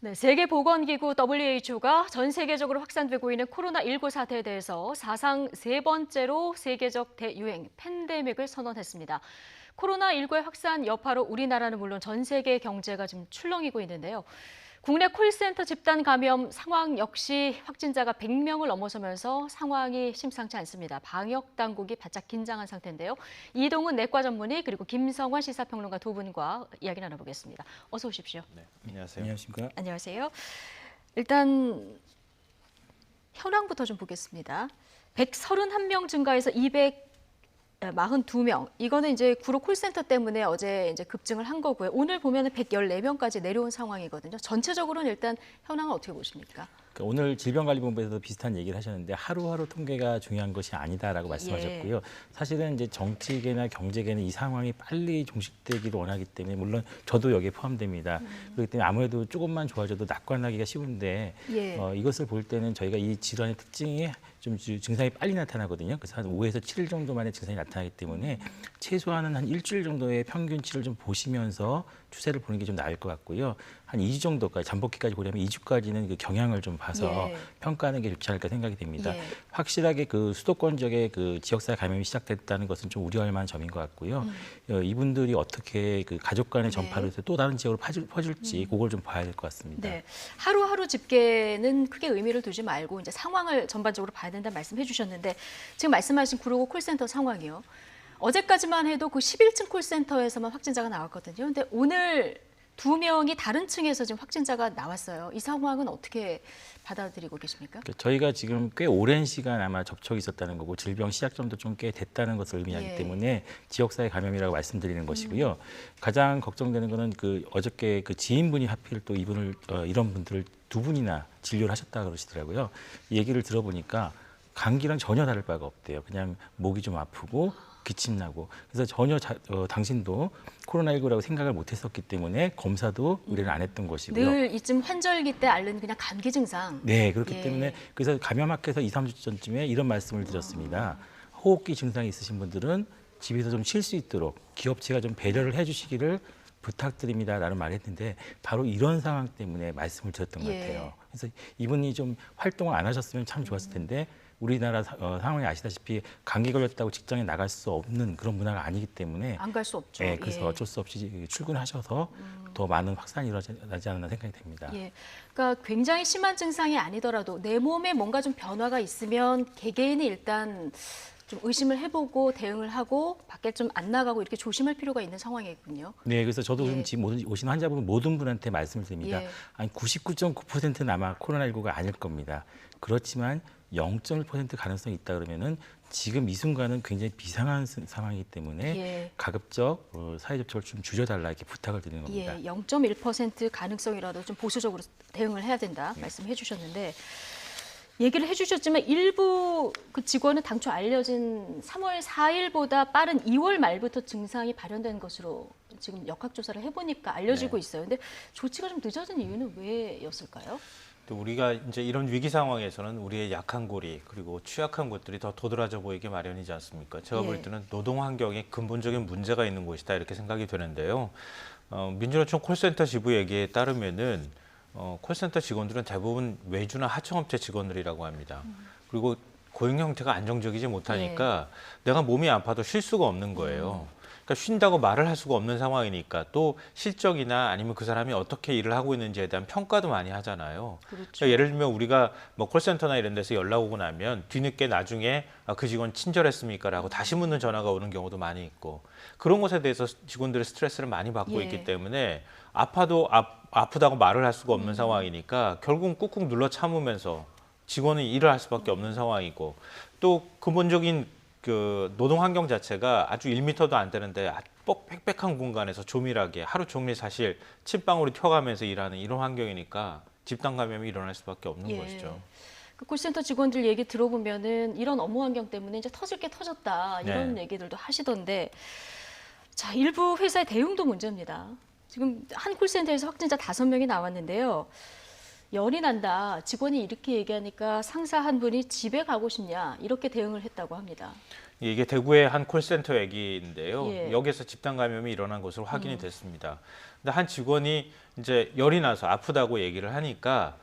네, 세계보건기구 WHO가 전 세계적으로 확산되고 있는 코로나19 사태에 대해서 사상 세 번째로 세계적 대유행, 팬데믹을 선언했습니다. 코로나19의 확산 여파로 우리나라는 물론 전 세계 경제가 지금 출렁이고 있는데요. 국내 콜센터 집단 감염 상황 역시 확진자가 100명을 넘어서면서 상황이 심상치 않습니다. 방역 당국이 바짝 긴장한 상태인데요. 이동훈 내과 전문의 그리고 김성환 시사평론가 두 분과 이야기 나눠보겠습니다. 어서 오십시오. 네, 안녕하세요. 안녕하십니까? 안녕하세요. 일단 현황부터 좀 보겠습니다. 131명 증가해서 242명. 이거는 이제 구로 콜센터 때문에 어제 이제 급증을 한 거고요. 오늘 보면은 114명까지 내려온 상황이거든요. 전체적으로는 일단 현황은 어떻게 보십니까? 오늘 질병관리본부에서도 비슷한 얘기를 하셨는데 하루하루 통계가 중요한 것이 아니다라고 말씀하셨고요. 사실은 이제 정치계나 경제계는 이 상황이 빨리 종식되기를 원하기 때문에 물론 저도 여기에 포함됩니다. 그렇기 때문에 아무래도 조금만 좋아져도 낙관하기가 쉬운데 이것을 볼 때는 저희가 이 질환의 특징이 좀 증상이 빨리 나타나거든요. 그래서 한 5에서 7일 정도 만에 증상이 나타나기 때문에 최소한은 한 일주일 정도의 평균치를 좀 보시면서 추세를 보는 게 좀 나을 것 같고요. 한 2주 정도까지, 잠복기까지 고려하면 2주까지는 그 경향을 좀 봐서 평가하는 게 좋지 않을까 생각이 됩니다. 확실하게 그 수도권 지역의 그 지역사회 감염이 시작됐다는 것은 좀 우려할 만한 점인 것 같고요. 이분들이 어떻게 그 가족 간의 전파를 해서 또 다른 지역으로 퍼질지 그걸 좀 봐야 될 것 같습니다. 네, 하루하루 집계는 크게 의미를 두지 말고 이제 상황을 전반적으로 봐야 된다는 말씀해 주셨는데 지금 말씀하신 구로구 콜센터 상황이요. 어제까지만 해도 그 11층 콜센터에서만 확진자가 나왔거든요. 근데 오늘 2명이 다른 층에서 지금 확진자가 나왔어요. 이 상황은 어떻게 받아들이고 계십니까? 저희가 지금 꽤 오랜 시간 아마 접촉이 있었다는 거고 질병 시작점도 좀 꽤 됐다는 것을 의미하기 때문에 지역사회 감염이라고 말씀드리는 것이고요. 가장 걱정되는 거는 그 어저께 그 지인분이 하필 또 이분을 이런 분들을 두 분이나 진료를 하셨다 그러시더라고요. 이 얘기를 들어보니까 감기랑 전혀 다를 바가 없대요. 그냥 목이 좀 아프고 기침나고 그래서 전혀 당신도 코로나19라고 생각을 못했었기 때문에 검사도 의뢰를 안 했던 것이고요. 늘 이쯤 환절기 때 앓는 그냥 감기 증상. 네, 그렇기 때문에 그래서 감염학회에서 2, 3주 전쯤에 이런 말씀을 드렸습니다. 호흡기 증상이 있으신 분들은 집에서 좀 쉴 수 있도록 기업체가 좀 배려를 해주시기를 부탁드립니다라는 말을 했는데 바로 이런 상황 때문에 말씀을 드렸던 것 같아요. 그래서 이분이 좀 활동을 안 하셨으면 참 좋았을 텐데 우리나라 상황이 아시다시피 감기 걸렸다고 직장에 나갈 수 없는 그런 문화가 아니기 때문에 안 갈 수 없죠. 네, 그래서 어쩔 수 없이 출근하셔서 더 많은 확산이 일어나지 않나 생각이 됩니다. 그러니까 굉장히 심한 증상이 아니더라도 내 몸에 뭔가 좀 변화가 있으면 개개인이 일단 좀 의심을 해보고 대응을 하고 밖에 좀 안 나가고 이렇게 조심할 필요가 있는 상황이군요. 네, 그래서 저도 지금 오신 환자분 모든 분한테 말씀을 드립니다. 아니 99.9%는 아마 코로나19가 아닐 겁니다. 그렇지만 0.1% 가능성이 있다 그러면은 지금 이 순간은 굉장히 비상한 상황이기 때문에 가급적 사회 접촉을 좀 줄여달라 이렇게 부탁을 드리는 겁니다. 0.1% 가능성이라도 좀 보수적으로 대응을 해야 된다 말씀해 주셨는데 얘기를 해주셨지만 일부 그 직원은 당초 알려진 3월 4일보다 빠른 2월 말부터 증상이 발현된 것으로 지금 역학조사를 해보니까 알려지고 있어요. 근데 조치가 좀 늦어진 이유는 왜였을까요? 또 우리가 이제 이런 위기 상황에서는 우리의 약한 고리 그리고 취약한 곳들이 더 도드라져 보이기 마련이지 않습니까? 제가 볼 때는 노동 환경에 근본적인 문제가 있는 곳이다 이렇게 생각이 드는데요. 민주노총 콜센터 지부 얘기에 따르면은 콜센터 직원들은 대부분 외주나 하청업체 직원들이라고 합니다. 그리고 고용 형태가 안정적이지 못하니까 내가 몸이 아파도 쉴 수가 없는 거예요. 그러니까 쉰다고 말을 할 수가 없는 상황이니까 또 실적이나 아니면 그 사람이 어떻게 일을 하고 있는지에 대한 평가도 많이 하잖아요. 그러니까 예를 들면 우리가 뭐 콜센터나 이런 데서 연락 오고 나면 뒤늦게 나중에 그 직원 친절했습니까라고 다시 묻는 전화가 오는 경우도 많이 있고 그런 것에 대해서 직원들의 스트레스를 많이 받고 있기 때문에 아프다고 말을 할 수가 없는 상황이니까 결국은 꾹꾹 눌러 참으면서 직원이 일을 할 수밖에 없는 상황이고 또 근본적인 그 노동 환경 자체가 아주 1m도 안 되는데 빽빽한 공간에서 조밀하게 하루 종일 사실 침방울이 튀어가면서 일하는 이런 환경이니까 집단 감염이 일어날 수밖에 없는 것이죠. 그 콜센터 직원들 얘기 들어보면은 이런 업무 환경 때문에 이제 터질 게 터졌다 이런 얘기들도 하시던데 자 일부 회사의 대응도 문제입니다. 지금 한 콜센터에서 확진자 5명이 나왔는데요. 열이 난다. 직원이 이렇게 얘기하니까 상사 한 분이 집에 가고 싶냐 이렇게 대응을 했다고 합니다. 이게 대구의 한 콜센터 얘기인데요. 예. 여기에서 집단 감염이 일어난 것으로 확인이 됐습니다. 근데 한 직원이 이제 열이 나서 아프다고 얘기를 하니까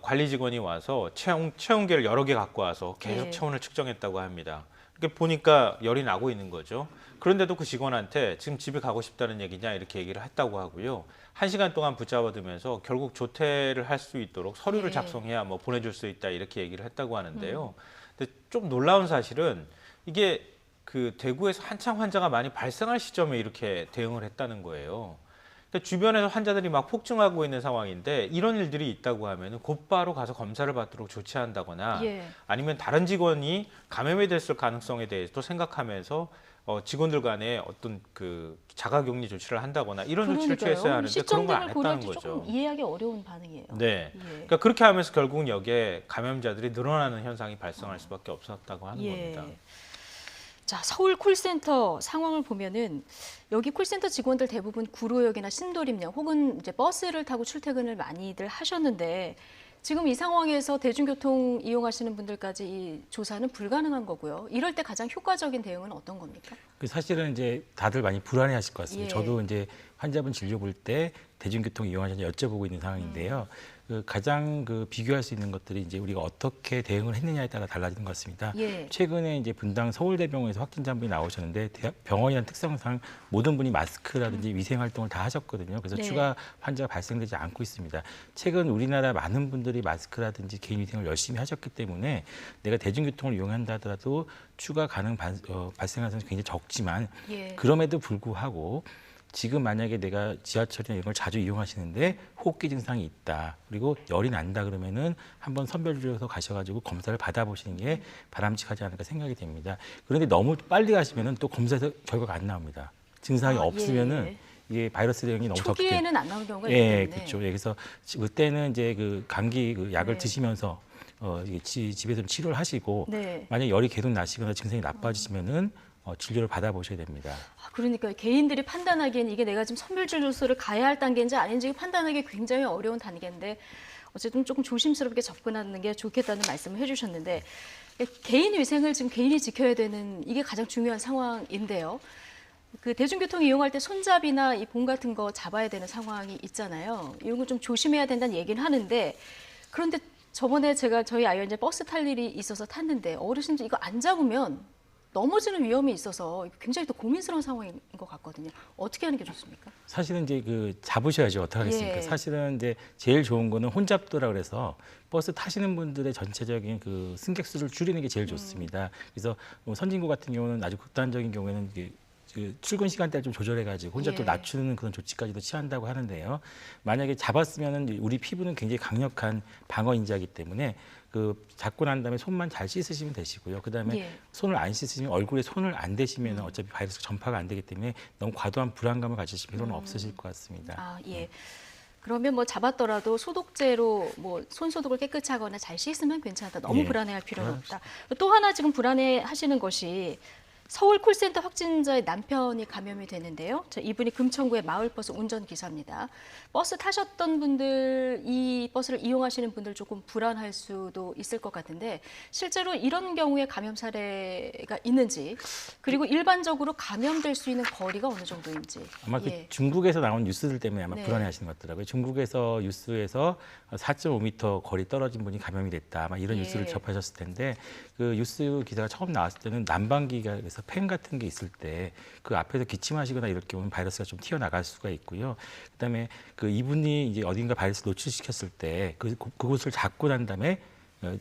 관리 직원이 와서 체온계를 여러 개 갖고 와서 계속 예. 체온을 측정했다고 합니다. 이렇게 보니까 열이 나고 있는 거죠. 그런데도 그 직원한테 지금 집에 가고 싶다는 얘기냐 이렇게 얘기를 했다고 하고요. 1시간 동안 붙잡아두면서 결국 조퇴를 할 수 있도록 서류를 예. 작성해야 뭐 보내줄 수 있다 이렇게 얘기를 했다고 하는데요. 근데 좀 놀라운 사실은 이게 그 대구에서 한창 환자가 많이 발생할 시점에 이렇게 대응을 했다는 거예요. 그러니까 주변에서 환자들이 막 폭증하고 있는 상황인데 이런 일들이 있다고 하면 곧바로 가서 검사를 받도록 조치한다거나 예. 아니면 다른 직원이 감염이 됐을 가능성에 대해서도 생각하면서 직원들 간에 어떤 그 자가격리 조치를 한다거나 이런 조치를 취했어야 하는데 그런 걸 안 시점등을 했다는 고려할 때 거죠. 조금 이해하기 어려운 반응이에요. 네. 예. 그러니까 그렇게 하면서 결국은 여기에 감염자들이 늘어나는 현상이 발생할 수밖에 없었다고 하는 예. 겁니다. 자, 서울 콜센터 상황을 보면은 여기 콜센터 직원들 대부분 구로역이나 신도림역 혹은 이제 버스를 타고 출퇴근을 많이들 하셨는데 지금 이 상황에서 대중교통 이용하시는 분들까지 이 조사는 불가능한 거고요. 이럴 때 가장 효과적인 대응은 어떤 겁니까? 그 사실은 이제 다들 많이 불안해하실 것 같습니다. 예. 저도 이제 환자분 진료 볼 때 대중교통 이용하시는지 여쭤보고 있는 상황인데요. 그 가장 그 비교할 수 있는 것들이 이제 우리가 어떻게 대응을 했느냐에 따라 달라지는 것 같습니다. 예. 최근에 이제 분당 서울대병원에서 확진자 한 분이 나오셨는데 병원이라는 특성상 모든 분이 마스크라든지 위생 활동을 다 하셨거든요. 그래서 네. 추가 환자가 발생되지 않고 있습니다. 최근 우리나라 많은 분들이 마스크라든지 개인 위생을 열심히 하셨기 때문에 내가 대중교통을 이용한다 하더라도 추가 발생할 가능성이 굉장히 적지만 예. 그럼에도 불구하고 지금 만약에 내가 지하철이나 이런 걸 자주 이용하시는데 호흡기 증상이 있다. 그리고 열이 난다 그러면은 한번 선별지에서 가셔가지고 검사를 받아보시는 게 바람직하지 않을까 생각이 됩니다. 그런데 너무 빨리 가시면은 또 검사에서 결과가 안 나옵니다. 증상이 없으면은 예. 이게 바이러스 대응이 너무 적기 때문에. 초기에는 안 나오는 경우가 있기 예, 때문에. 그렇죠. 예, 그래서 그때는 이제 그 감기 그 약을 네. 드시면서 이게 집에서 좀 치료를 하시고 네. 만약 열이 계속 나시거나 증상이 나빠지시면은 진료를 받아보셔야 됩니다. 아, 그러니까 개인들이 판단하기엔 이게 내가 지금 선별진료소를 가야 할 단계인지 아닌지 판단하기 굉장히 어려운 단계인데 어쨌든 조금 조심스럽게 접근하는 게 좋겠다는 말씀을 해주셨는데 개인 위생을 지금 개인이 지켜야 되는 이게 가장 중요한 상황인데요. 그 대중교통 이용할 때 손잡이나 이 봉 같은 거 잡아야 되는 상황이 있잖아요. 이런 거 좀 조심해야 된다는 얘기는 하는데 그런데 저번에 저희 아이와 이제 버스 탈 일이 있어서 탔는데 어르신들 이거 안 잡으면 넘어지는 위험이 있어서 굉장히 또 고민스러운 상황인 것 같거든요. 어떻게 하는 게 좋습니까? 사실은 이제 그 잡으셔야죠. 어떻게 하겠습니까? 예. 사실은 이제 제일 좋은 거는 혼잡도라 그래서 버스 타시는 분들의 전체적인 그 승객 수를 줄이는 게 제일 좋습니다. 그래서 뭐 선진국 같은 경우는 아주 극단적인 경우에는 이게 그 출근 시간대를 좀 조절해가지고 혼잡도 예. 낮추는 그런 조치까지도 취한다고 하는데요. 만약에 잡았으면은 우리 피부는 굉장히 강력한 방어 인자이기 때문에 그 잡고 난 다음에 손만 잘 씻으시면 되시고요. 그다음에 예. 손을 안 씻으시면 얼굴에 손을 안 대시면 어차피 바이러스 전파가 안 되기 때문에 너무 과도한 불안감을 가지실 필요는 없으실 것 같습니다. 아, 예. 그러면 뭐 잡았더라도 소독제로 뭐 손 소독을 깨끗이 하거나 잘 씻으면 괜찮다. 너무 예. 불안해할 필요는 없다. 또 하나 지금 불안해하시는 것이 서울 콜센터 확진자의 남편이 감염이 되는데요. 이분이 금천구의 마을버스 운전기사입니다. 버스 타셨던 분들, 이 버스를 이용하시는 분들 조금 불안할 수도 있을 것 같은데 실제로 이런 경우에 감염 사례가 있는지 그리고 일반적으로 감염될 수 있는 거리가 어느 정도인지. 아마 그 예. 중국에서 나온 뉴스들 때문에 아마 네. 불안해하시는 것 같더라고요. 중국에서 뉴스에서 4.5m 거리 떨어진 분이 감염이 됐다. 아마 이런 예. 뉴스를 접하셨을 텐데 그 뉴스 기사가 처음 나왔을 때는 난방기가 그래서 팬 같은 게 있을 때 그 앞에서 기침하시거나 이럴 경우는 바이러스가 좀 튀어나갈 수가 있고요. 그다음에 그 이분이 이제 어딘가 바이러스 노출시켰을 때 그곳을 잡고 난 다음에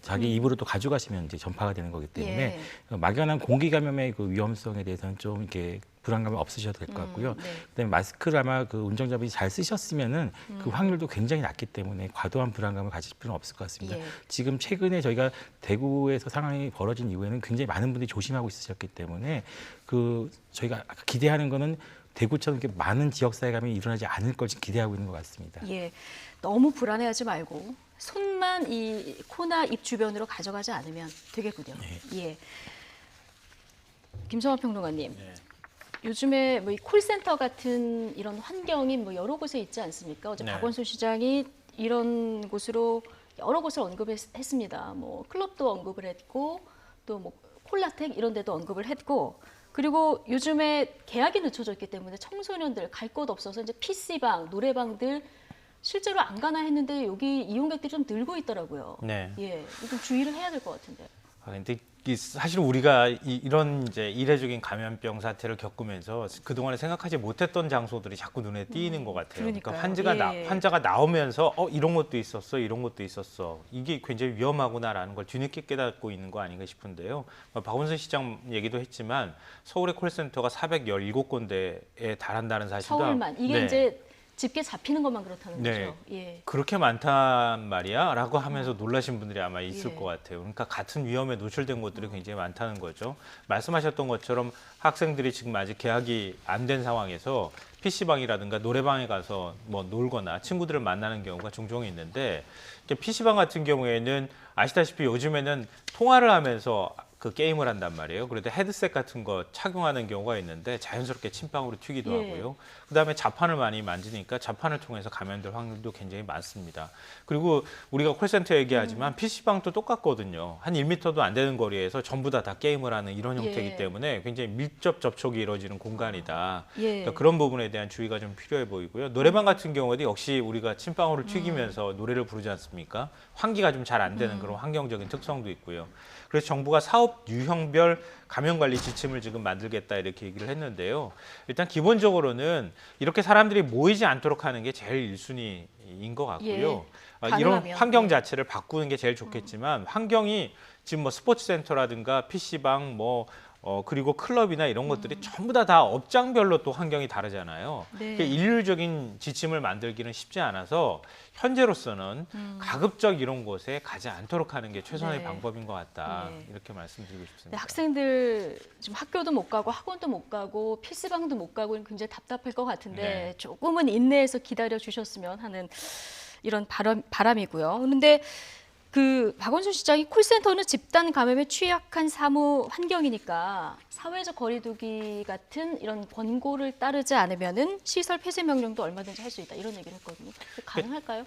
자기 입으로 또 가져가시면 이제 전파가 되는 거기 때문에 막연한 공기 감염의 그 위험성에 대해서는 좀 이렇게 불안감이 없으셔도 될 것 같고요. 네. 그다음에 마스크를 아마 그 운전자분이 잘 쓰셨으면은 그 확률도 굉장히 낮기 때문에 과도한 불안감을 가질 필요는 없을 것 같습니다. 예. 지금 최근에 저희가 대구에서 상황이 벌어진 이후에는 굉장히 많은 분들이 조심하고 있으셨기 때문에 그 저희가 기대하는 거는 대구처럼 이렇게 많은 지역사회 감염이 일어나지 않을 걸 기대하고 있는 것 같습니다. 예, 너무 불안해하지 말고 손만 이 코나 입 주변으로 가져가지 않으면 되겠군요. 예. 김성환 평론가님, 요즘에 뭐 이 콜센터 같은 이런 환경이 뭐 여러 곳에 있지 않습니까? 어제 네. 박원순 시장이 이런 곳으로 여러 곳을 언급했습니다. 뭐 클럽도 언급을 했고 또 뭐 폴라텍 이런 데도 언급을 했고 그리고 요즘에 계약이 늦춰져 있기 때문에 청소년들 갈 곳 없어서 이제 PC방, 노래방들 실제로 안 가나 했는데 여기 이용객들이 좀 늘고 있더라고요. 네. 예, 좀 주의를 해야 될 것 같은데. 근데 사실 우리가 이런 이제 이례적인 감염병 사태를 겪으면서 그동안에 생각하지 못했던 장소들이 자꾸 눈에 띄는 것 같아요. 그러니까 그러니까요. 환자가 나오면서 이런 것도 있었어, 이런 것도 있었어. 이게 굉장히 위험하구나라는 걸 뒤늦게 깨닫고 있는 거 아닌가 싶은데요. 박원순 시장 얘기도 했지만 서울의 콜센터가 417군데에 달한다는 사실과 서울만 이게 네. 이제 집계 잡히는 것만 그렇다는 네. 거죠. 예. 그렇게 많단 말이야? 라고 하면서 놀라신 분들이 아마 있을 예. 것 같아요. 그러니까 같은 위험에 노출된 곳들이 굉장히 많다는 거죠. 말씀하셨던 것처럼 학생들이 지금 아직 개학이 안 된 상황에서 PC방이라든가 노래방에 가서 뭐 놀거나 친구들을 만나는 경우가 종종 있는데 PC방 같은 경우에는 아시다시피 요즘에는 통화를 하면서 그 게임을 한단 말이에요. 그래도 헤드셋 같은 거 착용하는 경우가 있는데 자연스럽게 침방울이 튀기도 예. 하고요. 그다음에 자판을 많이 만지니까 자판을 통해서 감염될 확률도 굉장히 많습니다. 그리고 우리가 콜센터 얘기하지만 PC방도 똑같거든요. 한 1m도 안 되는 거리에서 전부 다 게임을 하는 이런 형태이기 예. 때문에 굉장히 밀접 접촉이 이루어지는 공간이다. 예. 그러니까 그런 부분에 대한 주의가 좀 필요해 보이고요. 노래방 같은 경우에도 역시 우리가 침방울을 튀기면서 노래를 부르지 않습니까? 환기가 좀 잘 안 되는 그런 환경적인 특성도 있고요. 그래서 정부가 사업 유형별 감염 관리 지침을 지금 만들겠다 이렇게 얘기를 했는데요. 일단 기본적으로는 이렇게 사람들이 모이지 않도록 하는 게 제일 1순위인 것 같고요. 예, 이런 가능하면. 환경 예. 자체를 바꾸는 게 제일 좋겠지만 환경이 지금 뭐 스포츠 센터라든가 PC방 그리고 클럽이나 이런 것들이 전부 다 업장별로 또 환경이 다르잖아요. 네. 그러니까 일률적인 지침을 만들기는 쉽지 않아서 현재로서는 가급적 이런 곳에 가지 않도록 하는 게 최선의 네. 방법인 것 같다. 네. 이렇게 말씀드리고 네, 싶습니다. 학생들 지금 학교도 못 가고 학원도 못 가고 PC방도 못 가고 굉장히 답답할 것 같은데 네. 조금은 인내해서 기다려 주셨으면 하는 이런 바람이고요. 그런데 그 박원순 시장이 콜센터는 집단 감염에 취약한 사무 환경이니까 사회적 거리두기 같은 이런 권고를 따르지 않으면은 시설 폐쇄 명령도 얼마든지 할 수 있다 이런 얘기를 했거든요. 가능할까요?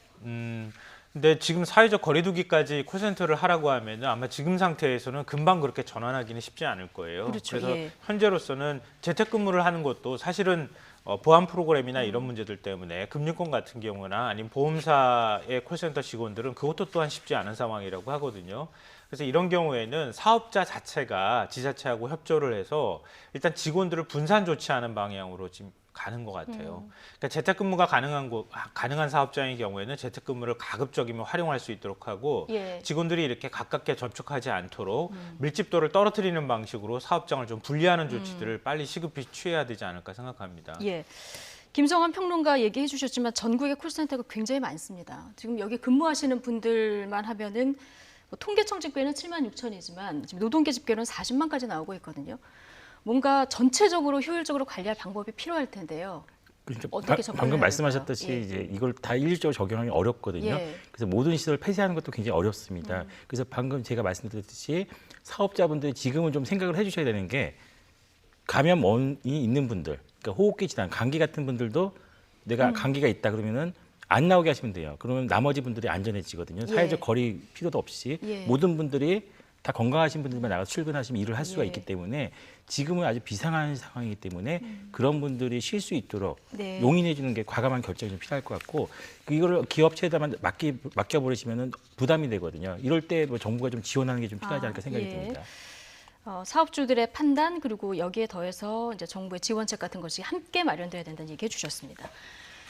근데 지금 사회적 거리두기까지 콜센터를 하라고 하면 아마 지금 상태에서는 금방 그렇게 전환하기는 쉽지 않을 거예요. 그렇죠. 그래서 예. 현재로서는 재택근무를 하는 것도 사실은 보안 프로그램이나 이런 문제들 때문에 금융권 같은 경우나 아니면 보험사의 콜센터 직원들은 그것도 또한 쉽지 않은 상황이라고 하거든요. 그래서 이런 경우에는 사업자 자체가 지자체하고 협조를 해서 일단 직원들을 분산 조치하는 방향으로 지금 가는 것 같아요. 그러니까 재택근무가 가능한 사업장의 경우에는 재택근무를 가급적이면 활용할 수 있도록 하고 예. 직원들이 이렇게 가깝게 접촉하지 않도록 밀집도를 떨어뜨리는 방식으로 사업장을 좀 분리하는 조치들을 빨리 시급히 취해야 되지 않을까 생각합니다. 예. 김성환 평론가 얘기해 주셨지만 전국에 콜센터가 굉장히 많습니다. 지금 여기 근무하시는 분들만 하면은 통계청 집계는 7만 6천이지만 지금 노동계 집계는 40만까지 나오고 있거든요. 뭔가 전체적으로 효율적으로 관리할 방법이 필요할 텐데요. 그러니까 어떻게 접근을 방금 해야 말씀하셨듯이 될까요? 예. 이제 이걸 다 일률적으로 적용하기 어렵거든요. 예. 그래서 모든 시설을 폐쇄하는 것도 굉장히 어렵습니다. 그래서 방금 제가 말씀드렸듯이 사업자분들이 지금은 좀 생각을 해주셔야 되는 게 감염원이 있는 분들, 그러니까 호흡기 질환, 감기 같은 분들도 내가 감기가 있다 그러면은 안 나오게 하시면 돼요. 그러면 나머지 분들이 안전해지거든요. 예. 사회적 거리 필요도 없이 예. 모든 분들이 다 건강하신 분들만 나가서 출근하시면 일을 할 수가 예. 있기 때문에 지금은 아주 비상한 상황이기 때문에 그런 분들이 쉴 수 있도록 네. 용인해 주는 게 과감한 결정이 좀 필요할 것 같고 이거를 기업체에다만 맡겨버리시면 부담이 되거든요. 이럴 때 뭐 정부가 좀 지원하는 게 좀 필요하지 않을까 생각이 예. 듭니다. 사업주들의 판단 그리고 여기에 더해서 이제 정부의 지원책 같은 것이 함께 마련돼야 된다는 얘기해 주셨습니다.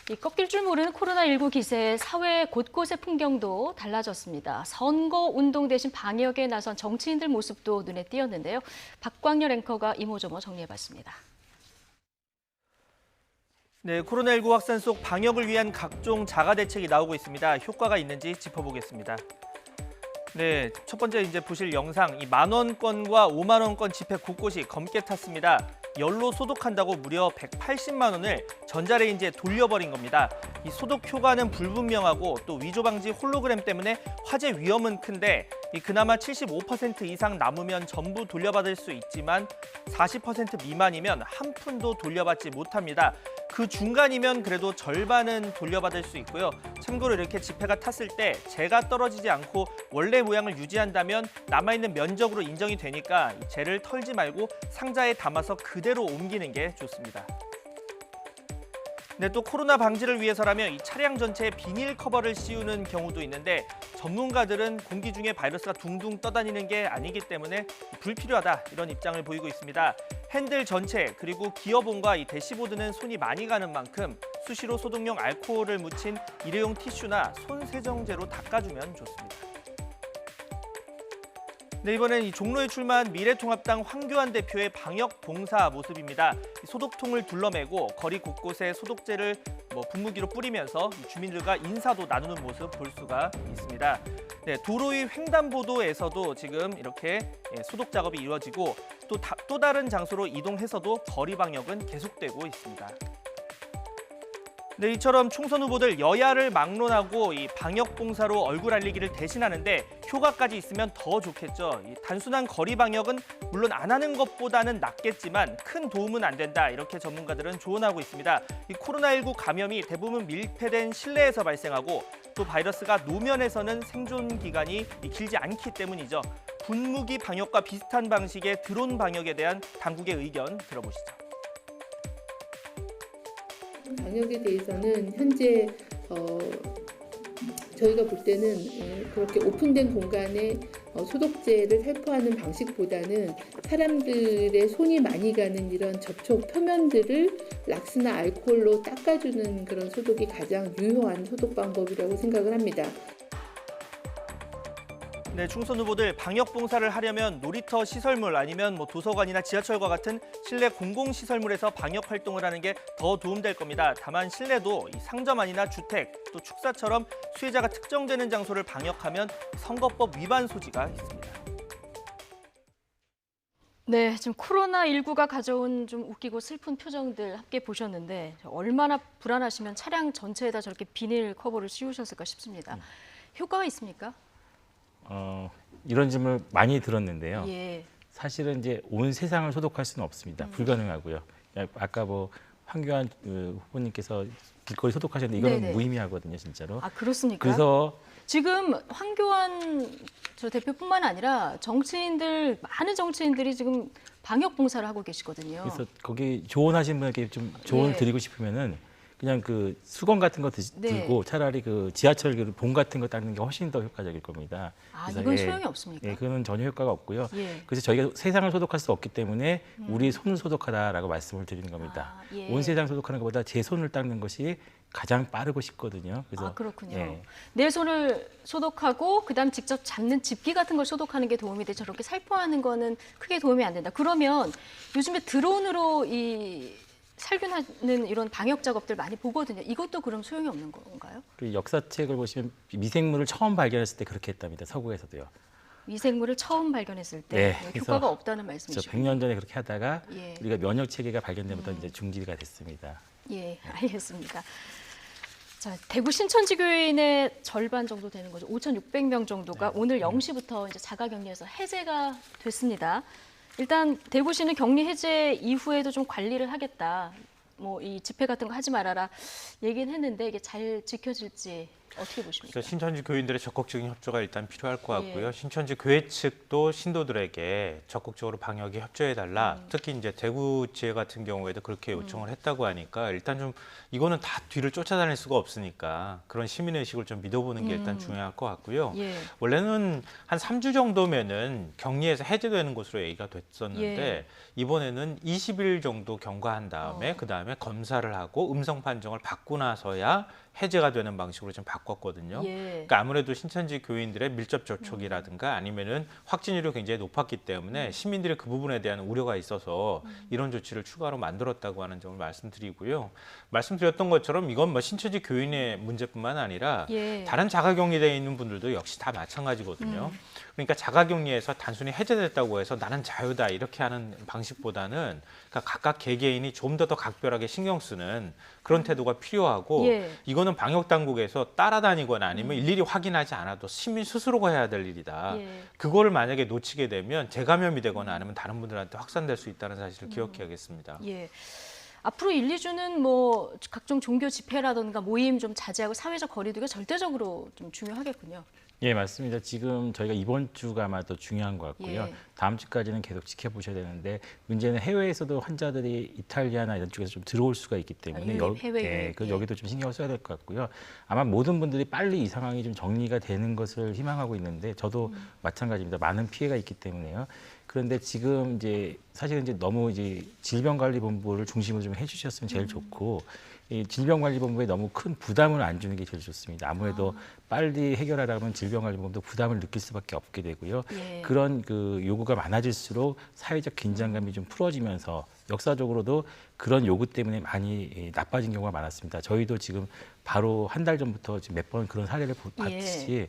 이 꺾일 줄 모르는 코로나19 기세에 사회 곳곳의 풍경도 달라졌습니다. 선거 운동 대신 방역에 나선 정치인들 모습도 눈에 띄었는데요. 박광렬 앵커가 이모저모 정리해봤습니다. 네, 코로나19 확산 속 방역을 위한 각종 자가 대책이 나오고 있습니다. 효과가 있는지 짚어보겠습니다. 네, 첫 번째 이제 보실 영상, 이 10,000원권과 50,000원권 지폐 곳곳이 검게 탔습니다. 열로 소독한다고 무려 180만 원을 전자레인지에 돌려버린 겁니다. 이 소독 효과는 불분명하고 또 위조 방지 홀로그램 때문에 화재 위험은 큰데 그나마 75% 이상 남으면 전부 돌려받을 수 있지만 40% 미만이면 한 푼도 돌려받지 못합니다. 그 중간이면 그래도 절반은 돌려받을 수 있고요. 참고로 이렇게 지폐가 탔을 때 재가 떨어지지 않고 원래 모양을 유지한다면 남아있는 면적으로 인정이 되니까 재를 털지 말고 상자에 담아서 그대로 옮기는 게 좋습니다. 네, 또 코로나 방지를 위해서라면 이 차량 전체에 비닐 커버를 씌우는 경우도 있는데 전문가들은 공기 중에 바이러스가 둥둥 떠다니는 게 아니기 때문에 불필요하다 이런 입장을 보이고 있습니다. 핸들 전체 그리고 기어봉과 이 대시보드는 손이 많이 가는 만큼 수시로 소독용 알코올을 묻힌 일회용 티슈나 손 세정제로 닦아주면 좋습니다. 네, 이번엔 이 종로에 출마한 미래통합당 황교안 대표의 방역 봉사 모습입니다. 소독통을 둘러매고 거리 곳곳에 소독제를 분무기로 뿌리면서 주민들과 인사도 나누는 모습 볼 수가 있습니다. 네, 도로 위 횡단보도에서도 지금 이렇게 소독 작업이 이루어지고 또 다른 장소로 이동해서도 거리 방역은 계속되고 있습니다. 네, 이처럼 총선 후보들 여야를 막론하고 이 방역 봉사로 얼굴 알리기를 대신하는데 효과까지 있으면 더 좋겠죠. 이 단순한 거리 방역은 물론 안 하는 것보다는 낫겠지만 큰 도움은 안 된다. 이렇게 전문가들은 조언하고 있습니다. 이 코로나19 감염이 대부분 밀폐된 실내에서 발생하고 또 바이러스가 노면에서는 생존 기간이 길지 않기 때문이죠. 분무기 방역과 비슷한 방식의 드론 방역에 대한 당국의 의견 들어보시죠. 방역에 대해서는 현재 저희가 볼 때는 그렇게 오픈된 공간에 소독제를 살포하는 방식보다는 사람들의 손이 많이 가는 이런 접촉 표면들을 락스나 알코올로 닦아주는 그런 소독이 가장 유효한 소독 방법이라고 생각을 합니다. 네, 총선 후보들 방역 봉사를 하려면 놀이터 시설물 아니면 도서관이나 지하철과 같은 실내 공공시설물에서 방역 활동을 하는 게 더 도움될 겁니다. 다만 실내도 이 상점안이나 주택, 또 축사처럼 수혜자가 특정되는 장소를 방역하면 선거법 위반 소지가 있습니다. 네, 지금 코로나19가 가져온 좀 웃기고 슬픈 표정들 함께 보셨는데 얼마나 불안하시면 차량 전체에다 저렇게 비닐 커버를 씌우셨을까 싶습니다. 효과가 있습니까? 이런 질문을 많이 들었는데요. 예. 사실은 이제 온 세상을 소독할 수는 없습니다. 불가능하고요. 아까 황교안 후보님께서 길거리 소독하셨는데 이거는 네네. 무의미하거든요, 진짜로. 아, 그렇습니까? 그래서 지금 황교안 저 대표뿐만 아니라 많은 정치인들이 지금 방역 봉사를 하고 계시거든요. 그래서 거기 조언하신 분에게 좀 조언을 예. 드리고 싶으면은 그냥 그 수건 같은 거 네. 들고 차라리 그 지하철 봉 같은 거 닦는 게 훨씬 더 효과적일 겁니다. 아, 그래서 이건 소용이 없습니까? 예, 그거는 전혀 효과가 없고요. 예. 그래서 저희가 세상을 소독할 수 없기 때문에 우리 손을 소독하라라고 말씀을 드리는 겁니다. 아, 예. 온 세상 소독하는 것보다 제 손을 닦는 것이 가장 빠르고 쉽거든요. 그래서 아, 그렇군요. 예. 내 손을 소독하고 그다음 직접 잡는 집기 같은 걸 소독하는 게 도움이 돼 저렇게 살포하는 거는 크게 도움이 안 된다. 그러면 요즘에 드론으로 이 살균하는 이런 방역 작업들 많이 보거든요. 이것도 그럼 소용이 없는 건가요? 그 역사책을 보시면 미생물을 처음 발견했을 때 그렇게 했답니다. 서구에서도요. 미생물을 처음 발견했을 때 네, 그래서 효과가 없다는 저 말씀이시죠? 100년 전에 그렇게 하다가 예. 우리가 면역 체계가 발견되면서 이제 중지가 됐습니다. 예, 알겠습니다. 자, 대구 신천지 교인의 절반 정도 되는 거죠. 5,600명 정도가 오늘 0시부터 이제 자가격리에서 해제가 됐습니다. 일단 대구시는 격리 해제 이후에도 좀 관리를 하겠다. 이 집회 같은 거 하지 말아라 얘기는 했는데 이게 잘 지켜질지 어떻게 보십니까? 그래서 신천지 교인들의 적극적인 협조가 일단 필요할 것 같고요. 예. 신천지 교회 측도 신도들에게 적극적으로 방역에 협조해달라. 특히 이제 대구 지회 같은 경우에도 그렇게 요청을 했다고 하니까 일단 좀 이거는 다 뒤를 쫓아다닐 수가 없으니까 그런 시민의식을 좀 믿어보는 게 일단 중요할 것 같고요. 예. 원래는 한 3주 정도면은 격리에서 해제되는 것으로 얘기가 됐었는데 예. 이번에는 20일 정도 경과한 다음에 그다음에 검사를 하고 음성 판정을 받고 나서야 해제가 되는 방식으로 좀 바꿨거든요. 예. 그러니까 아무래도 신천지 교인들의 밀접 접촉이라든가 아니면은 확진율이 굉장히 높았기 때문에 시민들의 그 부분에 대한 우려가 있어서 이런 조치를 추가로 만들었다고 하는 점을 말씀드리고요. 말씀드렸던 것처럼 이건 신천지 교인의 문제뿐만 아니라 예. 다른 자가격리되어 있는 분들도 역시 다 마찬가지거든요. 그러니까 자가격리에서 단순히 해제됐다고 해서 나는 자유다 이렇게 하는 방식보다는 그러니까 각각 개개인이 좀 더 각별하게 신경 쓰는 그런 태도가 필요하고 예. 이거는 이거는 방역 당국에서 따라다니거나 아니면 일일이 확인하지 않아도 시민 스스로가 해야 될 일이다. 예. 그거를 만약에 놓치게 되면 재감염이 되거나 아니면 다른 분들한테 확산될 수 있다는 사실을 기억해야겠습니다. 예. 앞으로 1, 2주는 뭐 각종 종교 집회라든가 모임 좀 자제하고 사회적 거리두기가 절대적으로 좀 중요하겠군요. 예, 맞습니다. 지금 저희가 이번 주가 아마 더 중요한 것 같고요. 예. 다음 주까지는 계속 지켜보셔야 되는데 문제는 해외에서도 환자들이 이탈리아나 이런 쪽에서 좀 들어올 수가 있기 때문에 해외 유입. 예, 그래서 여기도 좀 신경을 써야 될 것 같고요. 아마 모든 분들이 빨리 이 상황이 좀 정리가 되는 것을 희망하고 있는데 저도 마찬가지입니다. 많은 피해가 있기 때문에요. 그런데 지금 이제 사실은 이제 너무 이제 질병관리본부를 중심으로 좀 해주셨으면 제일 좋고 이 질병관리본부에 너무 큰 부담을 안 주는 게 제일 좋습니다. 아무래도 빨리 해결하려면 질병관리본부도 부담을 느낄 수밖에 없게 되고요. 예. 그런 그 요구가 많아질수록 사회적 긴장감이 좀 풀어지면서 역사적으로도 그런 요구 때문에 많이 나빠진 경우가 많았습니다. 저희도 지금 바로 한 달 전부터 지금 몇 번 그런 사례를 봤듯이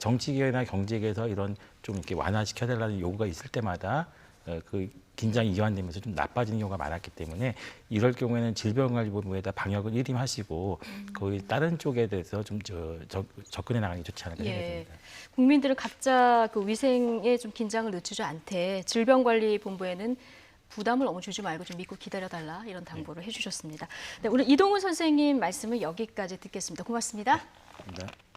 정치계나 경제계에서 이런 좀 이렇게 완화시켜달라는 요구가 있을 때마다 그 긴장이 이완되면서 좀 나빠지는 경우가 많았기 때문에 이럴 경우에는 질병관리본부에다 방역을 일임하시고 거의 다른 쪽에 대해서 좀 접근해 나가는 게 좋지 않을까 생각됩니다. 국민들은 각자 그 위생에 좀 긴장을 늦추지 않되 질병관리본부에는 부담을 너무 주지 말고 좀 믿고 기다려달라 이런 당부를 해주셨습니다. 네, 오늘 이동훈 선생님 말씀은 여기까지 듣겠습니다. 고맙습니다. 감사합니다.